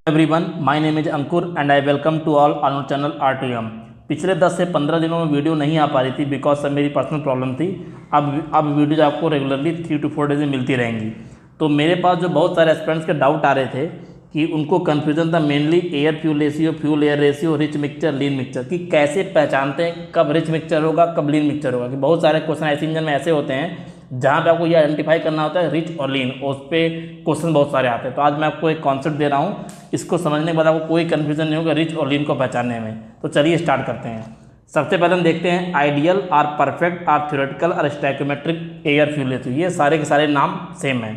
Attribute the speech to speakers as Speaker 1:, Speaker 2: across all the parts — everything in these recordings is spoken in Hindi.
Speaker 1: Everyone, my name is Ankur and I welcome to all on our channel R2M। पिछले 10 से 15 दिनों में वीडियो नहीं आ पा रही थी बिकॉज सब मेरी पर्सनल प्रॉब्लम थी। अब वीडियोज आपको रेगुलरली 3 to 4 डेज में मिलती रहेंगी। तो मेरे पास जो बहुत सारे एस्पिरेंट्स के डाउट आ रहे थे कि उनको कन्फ्यूजन था mainly air fuel ratio, fuel air ratio, rich mixture, lean mixture, कि कैसे पहचानते हैं कब रिच मिक्सचर होगा कब लीन मिक्सचर होगा। कि बहुत सारे क्वेश्चन ऐसे इंजन में ऐसे होते हैं जहाँ पे आपको ये आइडेंटिफाई करना होता है रिच और लीन, उस पर क्वेश्चन बहुत सारे आते हैं। तो आज मैं आपको एक कॉन्सेप्ट दे रहा हूँ, इसको समझने के बाद आपको कोई कन्फ्यूजन नहीं होगा रिच और लीन को पहचानने में। तो चलिए स्टार्ट करते हैं। सबसे पहले हम देखते हैं आइडियल और परफेक्ट और थ्योरेटिकल और स्टैइकोमेट्रिक एयर फ्यूल रेशियो। ये सारे के सारे नाम सेम हैं,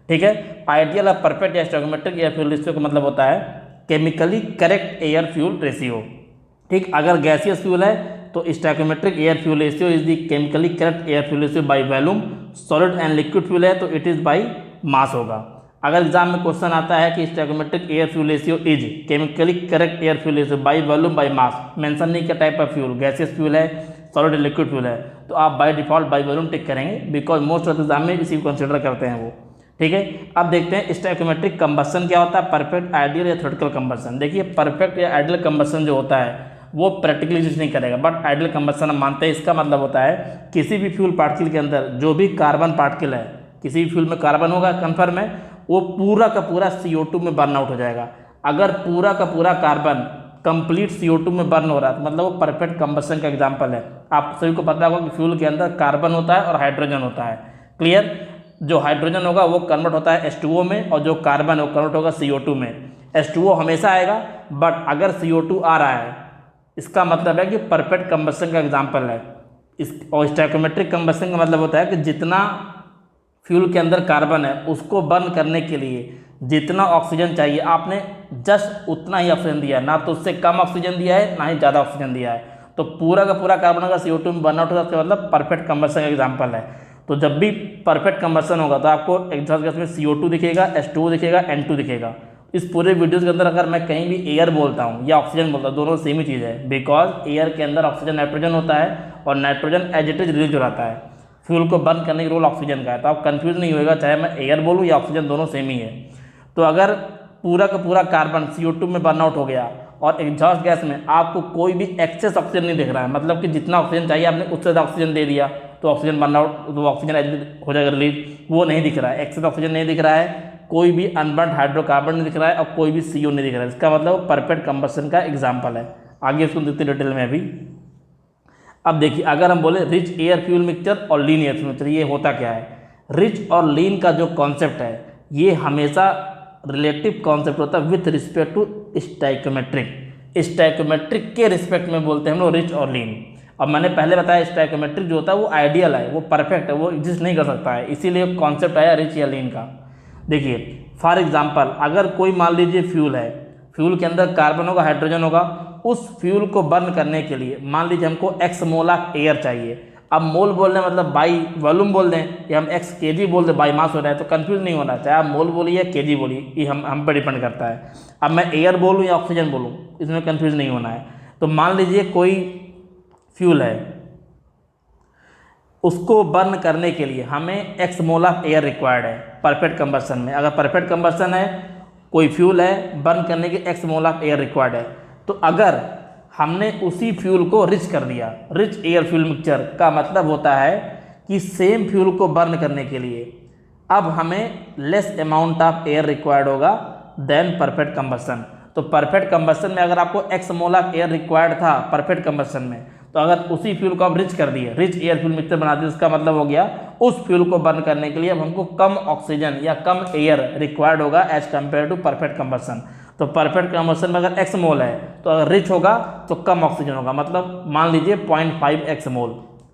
Speaker 1: ठीक है। आइडियल और परफेक्ट या स्टैइकोमेट्रिक एयर फ्यूल रेशियो का मतलब होता है chemically correct air fuel ratio, ठीक। अगर गैसियस फ्यूल है तो stoichiometric air fuel ratio is the chemically correct air fuel ratio by volume. Solid and liquid fuel है तो इट इज़ बाय मास होगा। अगर एग्जाम में क्वेश्चन आता है कि stoichiometric air fuel ratio is chemically correct air fuel ratio by volume by mass, mention नहीं क्या type of fuel, gaseous fuel है, सॉलिड लिक्विड फ्यूल है, तो आप by default by volume tick करेंगे बिकॉज मोस्ट ऑफ एग्जाम में इसी को कंसिडर करते हैं वो, ठीक है। अब देखते हैं स्टैइकोमेट्रिक कंबशन क्या होता है, परफेक्ट, आइडियल या थ्योरेटिकल कंबशन। देखिए परफेक्ट या आइडियल कंबशन जो होता है वो प्रैक्टिकली यूज नहीं करेगा, बट आइडियल कंबशन हम मानते हैं। इसका मतलब होता है किसी भी फ्यूल पार्टिकल के अंदर जो भी कार्बन पार्टिकल है, किसी भी फ्यूल में कार्बन होगा कन्फर्म है, वो पूरा का पूरा CO2 में बर्न आउट हो जाएगा। अगर पूरा का पूरा कार्बन कंप्लीट CO2 में बर्न हो रहा है तो मतलब वो परफेक्ट कंबशन का एग्जाम्पल है। आप सभी को पता होगा कि फ्यूल के अंदर कार्बन होता है और हाइड्रोजन होता है, क्लियर। जो हाइड्रोजन होगा वो कन्वर्ट होता है H2O में और जो कार्बन है वो कन्वर्ट होगा CO2 में। H2O हमेशा आएगा, बट अगर CO2 आ रहा है इसका मतलब है कि परफेक्ट कंबशन का एग्जाम्पल है। और स्टैइकोमेट्रिक कंबशन का मतलब होता है कि जितना फ्यूल के अंदर कार्बन है उसको बर्न करने के लिए जितना ऑक्सीजन चाहिए आपने जस्ट उतना ही ऑक्सीजन दिया है, ना तो उससे कम ऑक्सीजन दिया है ना ही ज़्यादा ऑक्सीजन दिया है। तो पूरा का पूरा कार्बन अगर CO2 में बर्न आउट होगा उसका मतलब परफेक्ट कंबशन का एग्जाम्पल है। तो जब भी परफेक्ट कंबशन होगा तो आपको एग्जॉस्ट गैस में CO2 दिखेगा, H2O दिखेगा, N2 दिखेगा। इस पूरे वीडियोस के अंदर अगर मैं कहीं भी एयर बोलता हूँ या ऑक्सीजन बोलता हूँ, दोनों सेम ही चीज़ है, बिकॉज एयर के अंदर ऑक्सीजन नाइट्रोजन होता है और nitrogen as it is release हो जाता है। फ्यूल को बर्न करने की रोल ऑक्सीजन का है, तो आप कंफ्यूज नहीं होएगा चाहे मैं एयर बोलूँ या ऑक्सीजन, दोनों सेम ही है। तो अगर पूरा का पूरा कार्बन CO2 में बर्न आउट हो गया और एग्जॉस्ट गैस में आपको कोई भी एक्सेस ऑक्सीजन नहीं दिख रहा है, मतलब कि जितना ऑक्सीजन चाहिए आपने उससे ज़्यादा ऑक्सीजन दे दिया तो ऑक्सीजन बर्न आउट, तो ऑक्सीजन हो जाएगा रिलीज, वो नहीं दिख रहा है, एक्सेस ऑक्सीजन नहीं दिख रहा है, कोई भी अनबर्न्ड हाइड्रोकार्बन नहीं दिख रहा है और कोई भी CO नहीं दिख रहा है। इसका मतलब परफेक्ट कंबशन का एग्जाम्पल है। आगे इसको देखते डिटेल में अभी। अब देखिए अगर हम बोले रिच एयर फ्यूल मिक्सचर और लीन एयर फ्यूल मिक्सचर, ये होता क्या है। रिच और लीन का जो कॉन्सेप्ट है ये हमेशा रिलेटिव कॉन्सेप्ट होता है विथ रिस्पेक्ट टू स्टैइकोमेट्रिक। स्टैइकोमेट्रिक के रिस्पेक्ट में बोलते हैं हम लोग रिच और लीन। अब मैंने पहले बताया स्टैइकोमेट्रिक जो होता है वो आइडियल है, वो परफेक्ट है, वो एग्जिस्ट नहीं कर सकता है, इसीलिए कॉन्सेप्ट आया रिच या लीन का। देखिए फॉर एग्जांपल अगर कोई मान लीजिए फ्यूल है, फ्यूल के अंदर कार्बन होगा, हाइड्रोजन होगा, उस फ्यूल को बर्न करने के लिए मान लीजिए हमको x मोल ऑफ एयर चाहिए। अब मोल बोल रहे हैं मतलब बाई वॉल्यूम बोल दें या हम x kg बोल दें, बाई मास हो रहा है, तो कंफ्यूज नहीं होना, चाहे आप मोल बोलिए या kg बोलिए, ये हम पर डिपेंड करता है। अब मैं एयर बोलूँ या ऑक्सीजन बोलूँ इसमें कंफ्यूज नहीं होना है। तो मान लीजिए कोई फ्यूल है, उसको बर्न करने के लिए हमें x mole of air required है परफेक्ट कंबशन में। अगर परफेक्ट कंबशन है, कोई फ्यूल है, बर्न करने के x mole of air required है, तो अगर हमने उसी फ्यूल को रिच कर दिया, रिच एयर फ्यूल मिक्सचर का मतलब होता है कि सेम फ्यूल को बर्न करने के लिए अब हमें less amount of air required होगा देन परफेक्ट कंबशन। तो परफेक्ट कंबशन में अगर आपको x mole of air required था परफेक्ट कंबशन में, तो अगर उसी फ्यूल को आप रिच कर दिए, रिच एयर फ्यूल मिक्सचर बना दिए, उसका मतलब हो गया उस फ्यूल को बर्न करने के लिए अब हमको कम ऑक्सीजन या कम एयर रिक्वायर्ड होगा as compare to perfect combustion. तो परफेक्ट कंबशन में अगर x मोल है तो अगर रिच होगा तो कम ऑक्सीजन होगा, मतलब मान लीजिए 0.5x मोल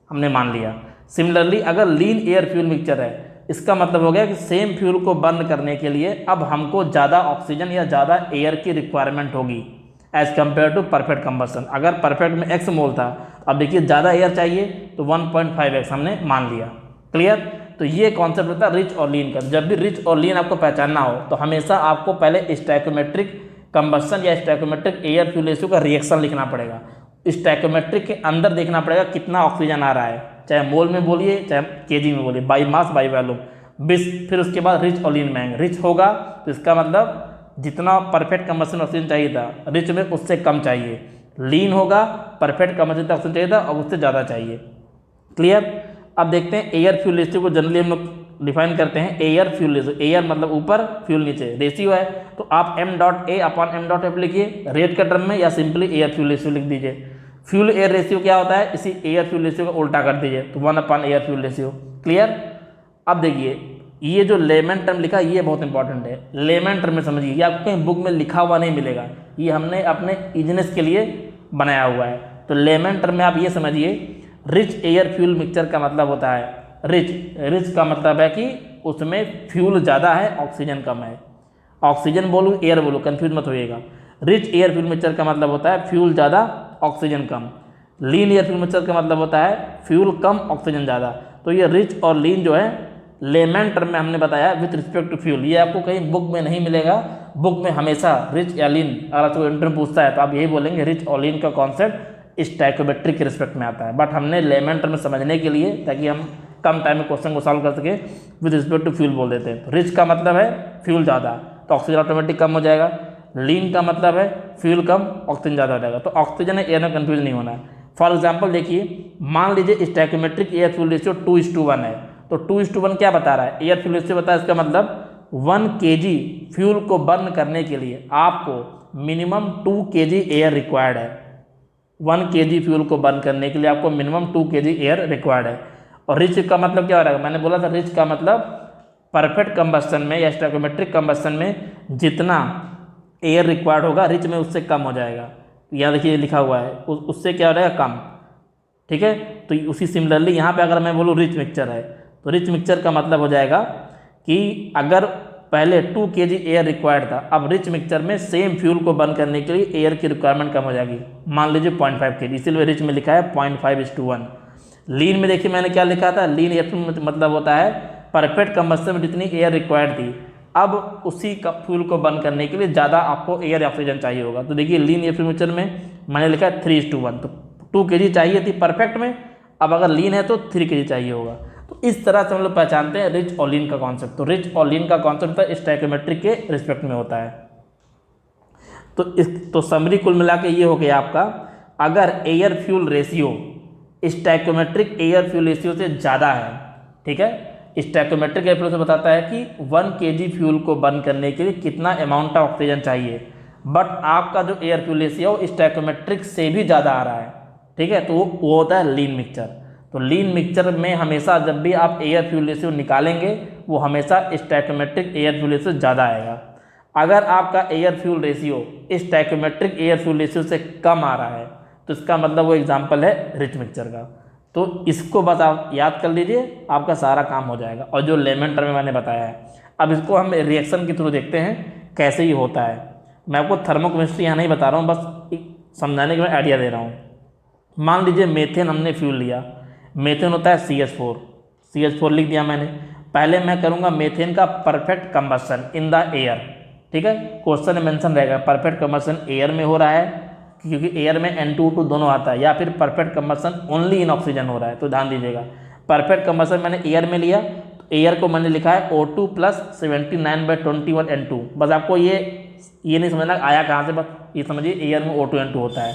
Speaker 1: हमने मान लिया। सिमिलरली अगर लीन एयर फ्यूल मिक्सचर है, इसका मतलब हो गया कि सेम फ्यूल को बर्न करने के लिए अब हमको ज़्यादा ऑक्सीजन या ज़्यादा एयर की रिक्वायरमेंट होगी as compare to perfect combustion. अगर परफेक्ट में x मोल था, अब देखिए ज़्यादा एयर चाहिए तो 1.5x हमने मान लिया, क्लियर। तो ये कॉन्सेप्ट होता है रिच और लीन का। जब भी रिच और लीन आपको पहचानना हो तो हमेशा आपको पहले स्टैइकोमेट्रिक कंबशन या स्टैइकोमेट्रिक एयर फ्यूल रेशियो का रिएक्शन लिखना पड़ेगा। स्टैइकोमेट्रिक के अंदर देखना पड़ेगा कितना ऑक्सीजन आ रहा है, चाहे मोल में बोलिए चाहे kg में बोलिए, बाई मास बाई वॉल्यूम। फिर उसके बाद रिच और लीन में आएंगे। रिच होगा तो इसका मतलब जितना परफेक्ट कंबस्शन ऑक्सीजन चाहिए था रिच में उससे कम चाहिए, लीन होगा परफेक्ट कंबस्शन ऑक्सीजन चाहिए था और उससे ज़्यादा चाहिए। क्लियर। अब देखते हैं एयर फ्यूल रेशियो को जनरली हम लोग डिफाइन करते हैं एयर फ्यूल रेशियो। एयर मतलब ऊपर, फ्यूल नीचे, रेशियो है तो आप m.a/m.f लिखिए रेट के टर्म में, या सिंपली एयर फ्यूल रेशियो लिख दीजिए। फ्यूल एयर रेशियो क्या होता है, इसी एयर फ्यूल रेशियो को उल्टा कर दीजिए तो 1/एयर फ्यूल रेशियो। क्लियर। अब देखिए ये जो लेमन टर्म लिखा ये बहुत इंपॉर्टेंट है, लेमन टर्म में समझिए, ये आपको कहीं बुक में लिखा हुआ नहीं मिलेगा, ये हमने अपने इजनेस के लिए बनाया हुआ है। तो लेमन टर्म में आप ये समझिए रिच एयर फ्यूल मिक्सचर का मतलब होता है रिच का मतलब है कि उसमें फ्यूल ज़्यादा है ऑक्सीजन कम है। ऑक्सीजन बोलूँ एयर बोलूँ कंफ्यूज मत होइएगा। रिच एयर फ्यूल मिक्सचर का मतलब होता है फ्यूल ज़्यादा ऑक्सीजन कम। लीन एयर फ्यूल मिक्सचर का मतलब होता है फ्यूल कम ऑक्सीजन ज़्यादा। तो ये रिच और लीन जो है लेमन टर्म में हमने बताया विथ रिस्पेक्ट टू फ्यूल, ये आपको कहीं बुक में नहीं मिलेगा। बुक में हमेशा रिच या लीन अगर आपको इंटरव्यू पूछता है तो आप यही बोलेंगे रिच और लीन का कॉन्सेप्ट स्टैइकोमेट्रिक के रिस्पेक्ट में आता है। बट हमने लेमन टर्म में समझने के लिए ताकि हम कम टाइम में क्वेश्चन को सॉल्व कर सके विद रिस्पेक्ट टू फ्यूल बोल देते हैं। तो रिच का मतलब है फ्यूल ज़्यादा तो ऑक्सीजन ऑटोमेटिक कम हो जाएगा। लीन का मतलब है फ्यूल कम ऑक्सीजन ज़्यादा हो जाएगा। तो ऑक्सीजन एयर में कन्फ्यूज नहीं होना है। फॉर एग्जाम्पल देखिए मान लीजिए स्टैइकोमेट्रिक एयर फ्यूल रेशियो 2:1 है तो 2:1 क्या बता रहा है, एयर फ्यूल रेशियो बता रहा है, इसका मतलब 1 kg फ्यूल को बर्न करने के लिए आपको मिनिमम 2 kg एयर रिक्वायर्ड है। 1 kg फ्यूल को बर्न करने के लिए आपको मिनिमम 2 kg एयर रिक्वायर्ड है। और रिच का मतलब क्या हो रहा है, मैंने बोला था रिच का मतलब परफेक्ट कंबस्शन में या स्टैइकोमेट्रिक कंबस्शन में जितना एयर रिक्वायर्ड होगा रिच में उससे कम हो जाएगा। यहाँ देखिए लिखा हुआ है उससे क्या हो जाएगा कम। ठीक है। तो उसी सिमिलरली यहाँ पे अगर मैं बोलूँ रिच मिक्सचर है तो रिच मिक्सचर का मतलब हो जाएगा कि अगर पहले 2 kg एयर रिक्वायर्ड था अब रिच मिक्सचर में सेम फ्यूल को बर्न करने के लिए एयर की रिक्वायरमेंट कम हो जाएगी, मान लीजिए 0.5 kg, इसीलिए रिच में लिखा है 0.5:1। लीन में देखिए मैंने क्या लिखा था, लीन एयर फ्यूल मतलब होता है परफेक्ट कंबस्शन में जितनी एयर रिक्वायर्ड थी अब उसी फ्यूल को बर्न करने के लिए ज़्यादा आपको एयर ऑक्सीजन चाहिए होगा। तो देखिए लीन एयर फ्यूल मिक्सचर में मैंने लिखा है 3:1 तो 2 kg चाहिए थी परफेक्ट में, अब अगर लीन है तो 3 kg चाहिए होगा। तो इस तरह से हम लोग पहचानते हैं रिच और लीन का कॉन्सेप्ट। तो रिच और लीन का कॉन्सेप्ट स्टैइकोमेट्रिक के रिस्पेक्ट में होता है। तो समरी कुल मिला के ये हो गया आपका, अगर air fuel ratio stoichiometric air fuel ratio से ज़्यादा है, ठीक है, स्टैइकोमेट्रिक एयर फ्यूल से बताता है कि 1 kg फ्यूल को बर्न करने के लिए कितना अमाउंट ऑफ ऑक्सीजन चाहिए, बट आपका जो एयर फ्यूल रेशियो है स्टैइकोमेट्रिक से भी ज़्यादा आ रहा है, ठीक है, तो वो होता है लीन मिक्सचर। तो लीन मिक्सचर में हमेशा जब भी आप एयर फ्यूल रेशियो निकालेंगे वो हमेशा स्टैइकोमेट्रिक एयर फ्यूल रेशियो ज़्यादा आएगा। अगर आपका air fuel ratio stoichiometric air fuel ratio से कम आ रहा है तो इसका मतलब वो एग्जाम्पल है रिच मिक्सचर का। तो इसको बस आप याद कर लीजिए, आपका सारा काम हो जाएगा। और जो लेमन टर्म में मैंने बताया है, अब इसको हम रिएक्शन के थ्रू देखते हैं कैसे ही होता है। मैं आपको थर्मोकेमिस्ट्री यहाँ नहीं बता रहा हूँ, बस समझाने के लिए आइडिया दे रहा हूँ। मान लीजिए मेथेन हमने फ्यूल लिया, मेथेन होता है CH4 लिख दिया मैंने। पहले मैं करूँगा मेथेन का perfect combustion in the air, ठीक है, क्वेश्चन में मेंशन रहेगा परफेक्ट कंबस्शन एयर में हो रहा है क्योंकि एयर में N2O2 दोनों आता है, या फिर perfect combustion only in oxygen हो रहा है। तो ध्यान दीजिएगा परफेक्ट कंबस्शन मैंने एयर में लिया तो एयर को मैंने लिखा है O2 + 79/21 N2। बस आपको ये नहीं समझना आया कहाँ से, बस ये समझिए एयर में O2 N2 होता है।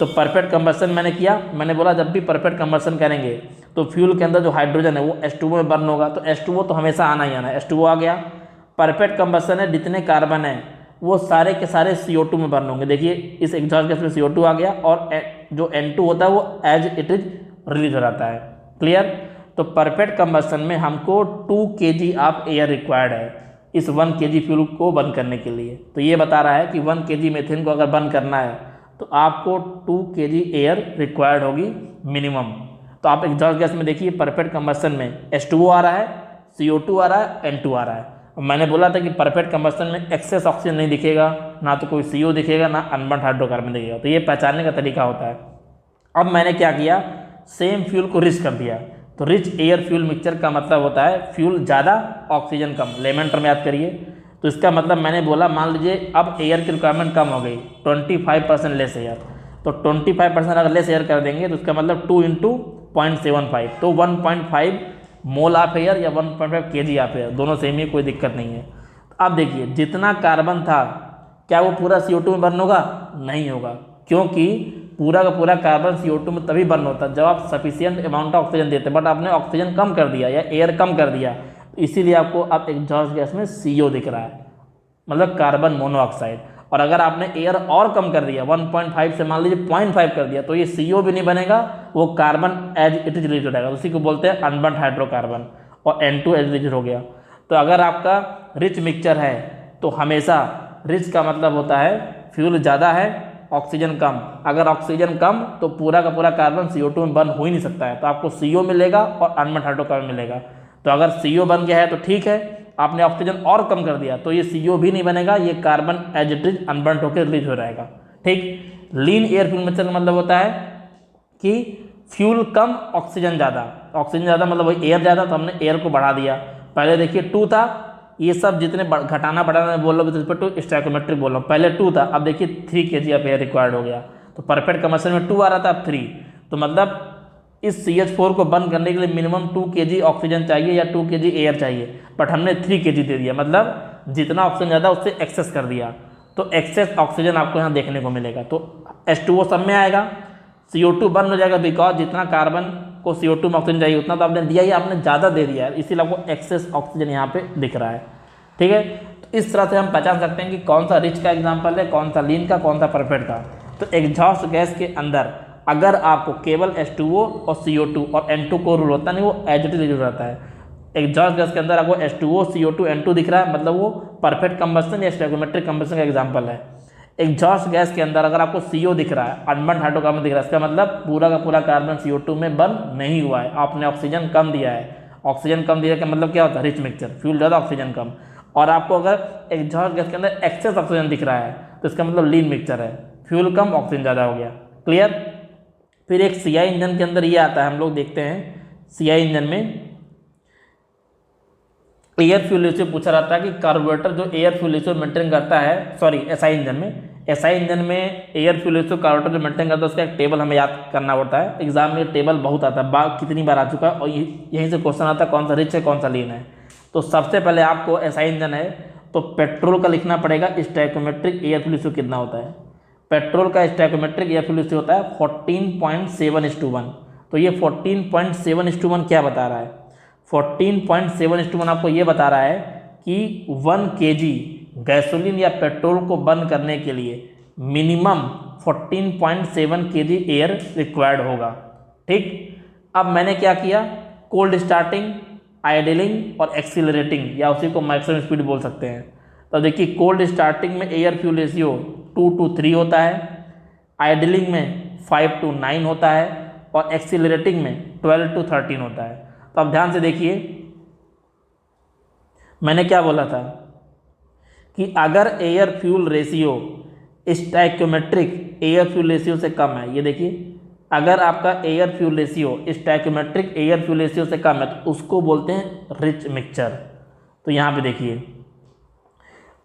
Speaker 1: तो परफेक्ट कंबस्शन मैंने किया, मैंने बोला जब भी परफेक्ट कंबस्शन करेंगे तो फ्यूल के अंदर जो हाइड्रोजन है वो H2O में बर्न होगा, तो H2O तो हमेशा आना ही आना है, H2O आ गया। परफेक्ट कंबस्शन है जितने कार्बन है वो सारे के सारे CO2 में बर्न होंगे। देखिए इस एग्जॉस्ट गैस में CO2 आ गया और जो N2 होता है वो एज इट इज रिलीज हो जाता है। क्लियर। तो परफेक्ट कंबस्शन में हमको 2 kg ऑफ एयर रिक्वायर्ड है इस 1 kg फ्यूल को बर्न करने के लिए। तो ये बता रहा है कि 1 kg मेथेन को अगर बर्न करना है तो आपको 2 kg एयर रिक्वायर्ड होगी मिनिमम। तो आप एग्जॉस्ट गैस में देखिए परफेक्ट कंबस्शन में H2O आ रहा है, CO2 आ रहा है, N2 आ रहा है। मैंने बोला था कि परफेक्ट कंबस्शन में एक्सेस ऑक्सीजन नहीं दिखेगा, ना तो कोई CO दिखेगा, ना अनबर्न्ड हाइड्रोकार्बन दिखेगा। तो ये पहचानने का तरीका होता है। अब मैंने क्या किया, सेम फ्यूल को रिच कर दिया। तो रिच एयर फ्यूल मिक्सचर का मतलब होता है फ्यूल ज़्यादा ऑक्सीजन कम। लेमन टर्म याद करिए। तो इसका मतलब मैंने बोला मान लीजिए अब एयर की रिक्वायरमेंट कम हो गई, 25% लेस एयर। तो 25% अगर लेस एयर कर देंगे तो इसका मतलब 2 × 0.75, तो 1.5 मोल ऑफ एयर या 1.5 kg ऑफ एयर, दोनों सेम ही, कोई दिक्कत नहीं है। अब देखिए जितना कार्बन था क्या वो पूरा CO2 में बर्न होगा? नहीं होगा, क्योंकि पूरा का पूरा कार्बन CO2 में तभी बर्न होता है जब आप सफिशिएंट अमाउंट ऑफ ऑक्सीजन देते हैं, बट आपने ऑक्सीजन कम कर दिया या एयर कम कर दिया, तो इसीलिए आपको अब एग्जॉस्ट गैस में CO दिख रहा है, मतलब कार्बन मोनोऑक्साइड। और अगर आपने एयर और कम कर दिया 1.5 से मान लीजिए 0.5 कर दिया, तो ये CO भी नहीं बनेगा, वो carbon as it is release हो जाएगा, उसी को बोलते हैं अनबर्न हाइड्रोकार्बन, और N2 एज रिलीज हो गया। तो अगर आपका रिच मिक्सचर है तो हमेशा रिच का मतलब होता है फ्यूल ज़्यादा है, ऑक्सीजन कम। अगर ऑक्सीजन कम तो पूरा का पूरा कार्बन CO2 में बर्न हो ही नहीं सकता है, तो आपको CO मिलेगा और अनबर्न हाइड्रोकार्बन मिलेगा। तो अगर CO बन गया है तो ठीक है, आपने ऑक्सीजन और कम कर दिया तो ये CO भी नहीं बनेगा, ये carbon as it is unburn होकर रिलीज हो जाएगा। ठीक, लीन एयर फ्यूल मिक्सचर का मतलब होता है कि फ्यूल कम ऑक्सीजन ज़्यादा, ऑक्सीजन ज़्यादा मतलब वही एयर ज़्यादा, तो हमने एयर को बढ़ा दिया। पहले देखिए 2 था, ये सब जितने घटाना बढ़ाना बोल रहा हूँ विद रिस्पेक्ट टू स्टैकोमेट्रिक बोल रहा हूँ, पहले 2 था, अब देखिए 3 kg ऑफ एयर रिक्वायर्ड हो गया। तो परफेक्ट कंबशन में 2 आ रहा था, अब 3। तो मतलब इस CH4 को बंद करने के लिए मिनिमम 2 kg ऑक्सीजन चाहिए या 2 kg एयर चाहिए, बट हमने 3 kg दे दिया, मतलब जितना ऑक्सीजन ज़्यादा उससे एक्सेस कर दिया, तो एक्सेस ऑक्सीजन आपको यहाँ देखने को मिलेगा। तो H2O सब में आएगा, CO2 बर्न हो जाएगा, बिकॉज जितना कार्बन को CO2 में ऑक्सीजन चाहिए उतना तो आपने दिया ही, आपने ज़्यादा दे दिया है, इसीलिए आपको एक्सेस ऑक्सीजन यहाँ पे दिख रहा है। ठीक है, तो इस तरह से हम पहचान सकते हैं कि कौन सा रिच का एग्जाम्पल है, कौन सा लीन का, कौन सा परफेक्ट का। तो एग्जॉस्ट गैस के अंदर अगर आपको केवल H2O और CO2 और N2 को रूल होता नहीं, वो एज इट इज रहता है। एग्जॉस्ट गैस के अंदर आपको H2O CO2 N2 दिख रहा है, मतलब वो परफेक्ट कंबशन या स्टैकोमेट्रिक कंबशन का एग्जाम्पल है। एग्जॉस्ट गैस के अंदर अगर आपको CO दिख रहा है, अनबर्न हाइड्रोकार्बन दिख रहा है, इसका मतलब पूरा का पूरा कार्बन CO2 में बर्न नहीं हुआ है, आपने ऑक्सीजन कम दिया है। ऑक्सीजन कम दिया का मतलब क्या होता है? रिच मिक्सचर, फ्यूल ज़्यादा ऑक्सीजन कम। और आपको अगर एग्जॉस्ट गैस के अंदर एक्सेस ऑक्सीजन दिख रहा है तो इसका मतलब लीन मिक्सचर है, फ्यूल कम ऑक्सीजन ज़्यादा हो गया। क्लियर? फिर एक CI इंजन के अंदर ये आता है, हम लोग देखते हैं CI इंजन में एयर फ्यूल रेशियो पूछा रहता है कि कार्बोरेटर जो एयर फ्यूल रेशियो मेंटेन करता है, सॉरी SI इंजन में एयर फ्यूल रेशियो कार्बोरेटर जो मेंटेन करता है उसका एक टेबल हमें याद करना पड़ता है। एग्जाम में टेबल बहुत आता है, कितनी बार आ चुका है, और यहीं से क्वेश्चन आता है कौन सा रिच है कौन सा लीन है। तो सबसे पहले आपको SI इंजन है तो पेट्रोल का लिखना पड़ेगा, स्टैकोमेट्रिक एयर फ्यूल रेशियो कितना होता है। पेट्रोल का स्टैकोमेट्रिक एयर फ्यूल रेशियो होता है 14.7:1। तो ये 14.7:1 क्या बता रहा है? 14.7:1 आपको ये बता रहा है कि 1 kg गैसोलीन या पेट्रोल को बर्न करने के लिए मिनिमम 14.7 kg एयर रिक्वायर्ड होगा। ठीक, अब मैंने क्या किया, कोल्ड स्टार्टिंग, आइडलिंग और एक्सीलरेटिंग, या उसी को मैक्सिमम स्पीड बोल सकते हैं। तो देखिए कोल्ड स्टार्टिंग में एयर फ्यूल रेशियो 2:3 होता है, आइडलिंग में 5:9 होता है, और एक्सीलरेटिंग में 12:13 होता है। तो अब ध्यान से देखिए, मैंने क्या बोला था कि अगर air fuel ratio stoichiometric air fuel ratio से कम है, ये देखिए अगर आपका air fuel ratio stoichiometric air fuel ratio से कम है तो उसको बोलते हैं रिच मिक्सचर। तो यहाँ पे देखिए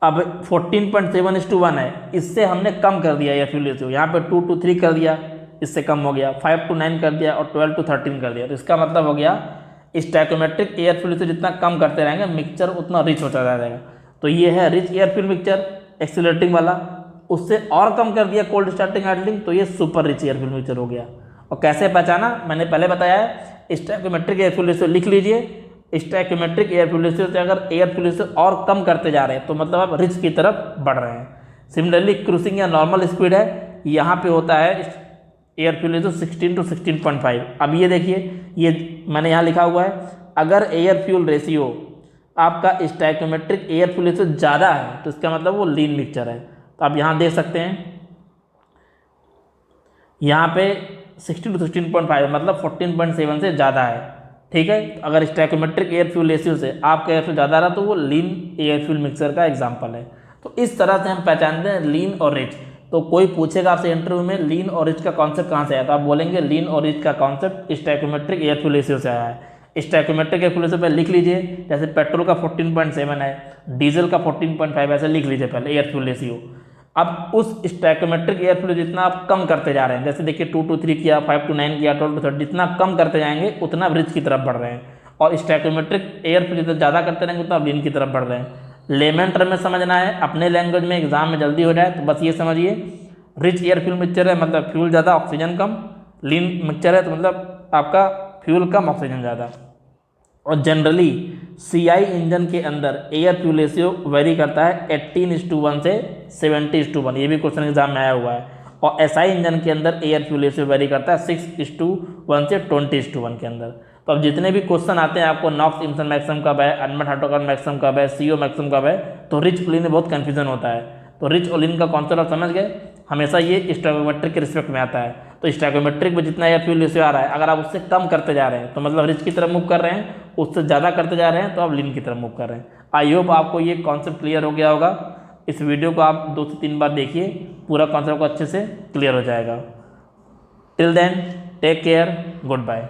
Speaker 1: अब 14.7:1 है, इससे हमने कम कर दिया एयर फ्यूल रेशियो, यहाँ पे 2:3 कर दिया, इससे कम हो गया, 5:9 कर दिया और 12:13 कर दिया। तो इसका मतलब हो गया स्टैकोमेट्रिक एयर फ्यूल रेशियो जितना कम करते रहेंगे मिक्सचर उतना रिच होता जाएगा। तो ये है rich air fuel mixture accelerating वाला। उससे और कम कर दिया कोल्ड स्टार्टिंग आइडलिंग, तो ये super rich air fuel mixture हो गया। और कैसे पहचाना, मैंने पहले बताया है, स्टैकोमेट्रिक एयर फ्यूल रेशियो लिख लीजिए। स्टैकोमेट्रिक एयर फ्यूल रेशियो से अगर एयर फ्यूल रेशियो और कम करते जा रहे हैं तो मतलब आप रिच की तरफ बढ़ रहे हैं। सिमिलरली क्रूसिंग या नॉर्मल स्पीड है, यहाँ पे होता है एयर फ्यूल रेशियो 16 to 16.5। अब ये देखिए, ये मैंने यहाँ लिखा हुआ है, अगर एयर फ्यूल रेशियो आपका स्टैकोमेट्रिक एयर फ्यूल रेशियो ज़्यादा है तो इसका मतलब वो लीन मिक्सचर है। तो आप यहाँ देख सकते हैं, यहाँ पे 16 to 16.5 मतलब 14.7 से ज़्यादा है। ठीक है, तो अगर स्टैकोमेट्रिक एयर फ्यूल रेशियो से आपका एयर फ्यूल ज़्यादा रहा तो वो लीन एयर फ्यूल मिक्सचर का एग्जाम्पल है। तो इस तरह से हम पहचानते हैं लीन और रिच। तो कोई पूछेगा आपसे इंटरव्यू में लीन और रिच का कॉन्सेप्ट कहाँ से आया, तो आप बोलेंगे लीन और रिच का कॉन्सेप्ट स्टैकोमेट्रिक एयर फ्यूल रेशियो से आया है। स्टैकोमेट्रिक एयर फ्यूल रेशियो पहले लिख लीजिए, जैसे पेट्रोल का 14.7 है, डीजल का 14.5, ऐसे लिख लीजिए पहले एयर फ्यूल रेशियो। अब उस स्टैकोमेट्रिक एयर फ्यूल जितना आप कम करते जा रहे हैं, जैसे देखिए 2:3 किया, 5:9 किया, 12:13, जितना कम करते जाएंगे उतना रिच की तरफ बढ़ रहे हैं। और स्टैकोमेट्रिक एयर फ्यूल जितना ज़्यादा करते रहेंगे उतना लीन की तरफ बढ़ रहे हैं। लेमन टर्म में समझना है, अपने लैंग्वेज में एग्जाम में जल्दी हो जाए तो बस ये समझिए, रिच एयर फ्यूल मिक्सचर है मतलब फ्यूल ज़्यादा ऑक्सीजन कम, लीन मिक्सचर है तो मतलब आपका फ्यूल कम ऑक्सीजन ज़्यादा। और जनरली CI इंजन के अंदर एयर फ्यूल रेशियो वेरी करता है 18:1 से 70:1, ये भी क्वेश्चन एग्जाम में आया हुआ है। और SI इंजन के अंदर एयर फ्यूल रेशियो वेरी करता है 6:1 से 20:1 के अंदर। तो अब जितने भी क्वेश्चन आते हैं आपको नॉक्स इमिशन मैक्सिमम कब है, अनमेट हाइड्रोकार्बन मैक्सिमम कब है, CO मैक्सिमम कब है, तो रिच और लीन में बहुत कन्फ्यूजन होता है। तो रिच और लीन का कॉन्सेप्ट आप समझ गए, हमेशा ये स्टोइकोमेट्रिक के रिस्पेक्ट में आता है। तो स्टोइकोमेट्रिक में जितना एयर फ्यूल रेशियो आ रहा है अगर आप उससे कम करते जा रहे हैं तो मतलब रिच की तरफ मूव कर रहे हैं, उससे ज़्यादा करते जा रहे हैं तो आप लीन की तरफ मूव कर रहे हैं। आई होप आपको ये कॉन्सेप्ट क्लियर हो गया होगा। इस वीडियो को आप 2 से 3 बार देखिए, पूरा कॉन्सेप्ट को अच्छे से क्लियर हो जाएगा। Till then take care, good bye.